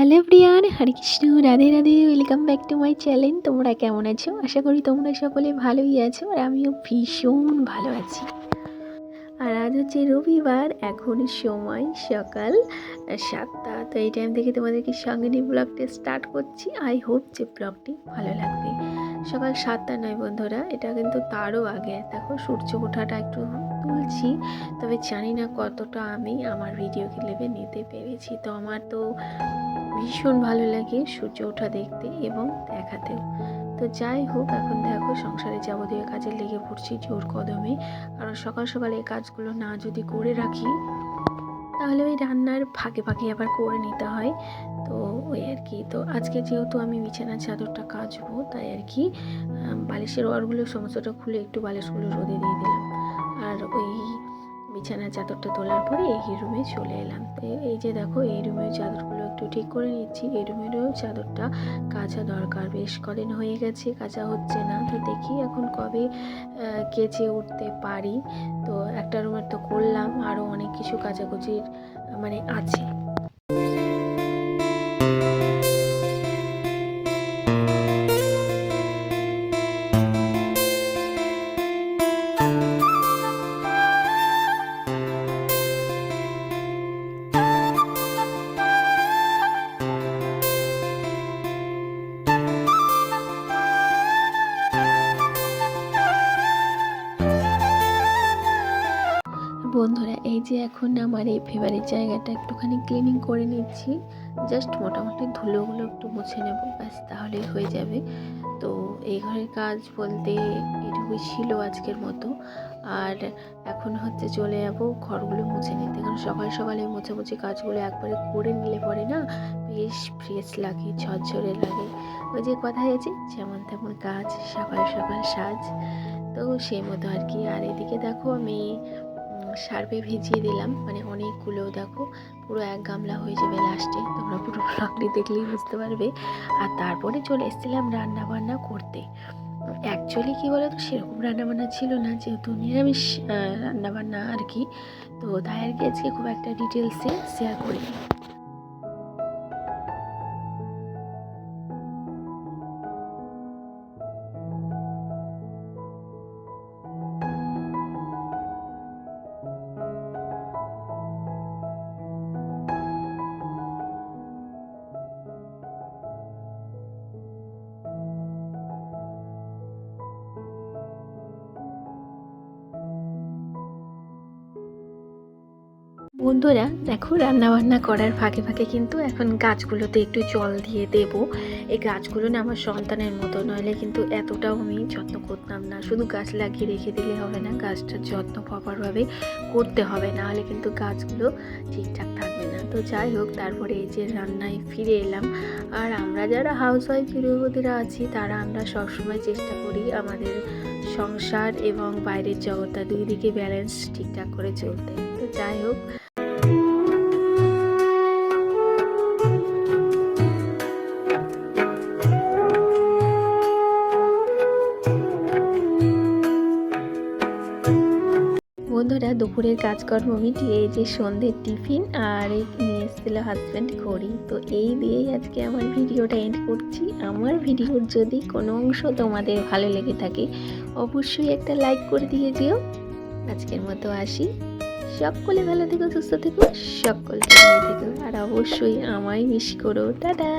Hello everyone, Hare Krishna, Radhe Radhe, welcome back to my channel. তোমরা কেমন আছো? আশা করি তোমরা সকলে ভালোই আছো, আর আমিও ভীষণ ভালো আছি। আর আজ হচ্ছে রবিবার, এখন সময় সকাল 7টা। তো এই টাইম থেকে তোমাদেরকে সঙ্গে নিয়ে ব্লগটা স্টার্ট করছি। আই হোপ যে ব্লগটি ভালো লাগবে। সকাল 7টা নয় বন্ধুরা, এটা কিন্তু তারও আগে। দেখো সূর্য ওঠাটা একটু তুলছি, তবে জানি না কতটা আমি আমার ভিডিও ক্লিপে নিতে পেরেছি। তো আমার তো ভীষণ ভালো লাগে সূর্য ওঠা দেখতে এবং দেখাতেও। তো যাই হোক, এখন দেখো সংসারে যাবতীয় কাজে লেগে পড়ছি জোর কদমে। কারণ সকাল সকাল এই কাজগুলো না যদি করে রাখি, তাহলে ওই রান্নার ফাঁকে ফাঁকে আবার করে নিতে হয়। তো ওই আর কি। তো আজকে যেহেতু আমি বিছানার চাদরটা কাচবো, তাই আর কি বালিশের ওয়ারগুলো সমস্তটা খুলে একটু বালিশগুলো রোদে দিয়ে দিলাম। আর ওই বিছানার চাদরটা তোলার পরে এই রুমে চলে এলাম। তো এই যে দেখো, এই রুমের চাদরগুলো একটু ঠিক করে নিচ্ছি। এই রুমেরও চাদরটা কাচা দরকার, বেশ কদিন হয়ে গেছে কাচা হচ্ছে না। তো দেখি এখন কবে কেচে উঠতে পারি। তো একটা রুমের তো করলাম, আরও অনেক কিছু কাচাকুচির মানে আছে। বন্ধুরা, এই যে এখন আমার এই ফেভারিট জায়গাটা একটুখানি ক্লিনিং করে নিচ্ছি। জাস্ট মোটামুটি ধুলোগুলো একটু মুছে নেব, ব্যাস, তাহলেই হয়ে যাবে। তো এই ঘরের কাজ বলতে এটুকুই ছিল আজকের মতো। আর এখন হচ্ছে চলে যাবো ঘরগুলো মুছে নিতে, কারণ সকাল সকালে মোছামুছি কাজগুলো একবারে করে নিলে পরে না বেশ ফ্রেশ লাগে, ঝরঝরে লাগে। ওই যে কথাই আছে, যেমন তেমন কাজ, সকাল সকাল সাজ। তো সেই মতো আর কি। আর এদিকে দেখো, আমি সার্ফে ভিজিয়ে দিলাম, মানে অনেকগুলো, দেখো পুরো এক গামলা হয়ে যাবে লাস্টে। তোমরা পুরো ব্লগটি দেখলেই বুঝতে পারবে। আর তারপরে চলে এসেছিলাম রান্না বান্না করতে। অ্যাকচুয়ালি কী বলো তো, সেরকম রান্নাবান্না ছিল না, যেহেতু নিরামিষ রান্নাবান্না আর কি। তো তাই আর কি আজকে খুব একটা ডিটেলসে শেয়ার করিনি। বন্ধুরা দেখো, রান্নাবান্না করার ফাঁকে ফাঁকে কিন্তু এখন গাছগুলোতে একটু জল দিয়ে দেব। এই গাছগুলো না আমার সন্তানের মতো, নইলে কিন্তু এতটাও আমি যত্ন করতাম না। শুধু গাছ লাগিয়ে রেখে দিলে হবে না, গাছটার যত্ন প্রপারভাবে করতে হবে, নাহলে কিন্তু গাছগুলো ঠিকঠাক থাকবে না। তো যাই হোক, তারপরে এই যে রান্নায় ফিরে এলাম। আর আমরা যারা হাউস ওয়াইফ গৃহবধূরা আছি, তারা আমরা সবসময় চেষ্টা করি আমাদের সংসার এবং বাইরের জগৎটা দুই দিকে ব্যালেন্স ঠিকঠাক করে চলতে। তো যাই হোক, বন্ধুরা দুপুরের কাজকর্ম মিটিয়ে এই যে সন্ধ্যের টিফিন আর এই নিয়ে এসেছিল হাজব্যান্ড ঘড়ি। তো এই দিয়েই আজকে আমার ভিডিওটা এন্ড করছি। আমার ভিডিওর যদি কোনো অংশ তোমাদের ভালো লেগে থাকে, অবশ্যই একটা লাইক করে দিয়ে দিও। আজকের মতো আসি। সকলে ভালো থেকো, সুস্থ থেকো, সকলকে নিয়ে থেকো, আর অবশ্যই আমায় মিস করো। টাটা।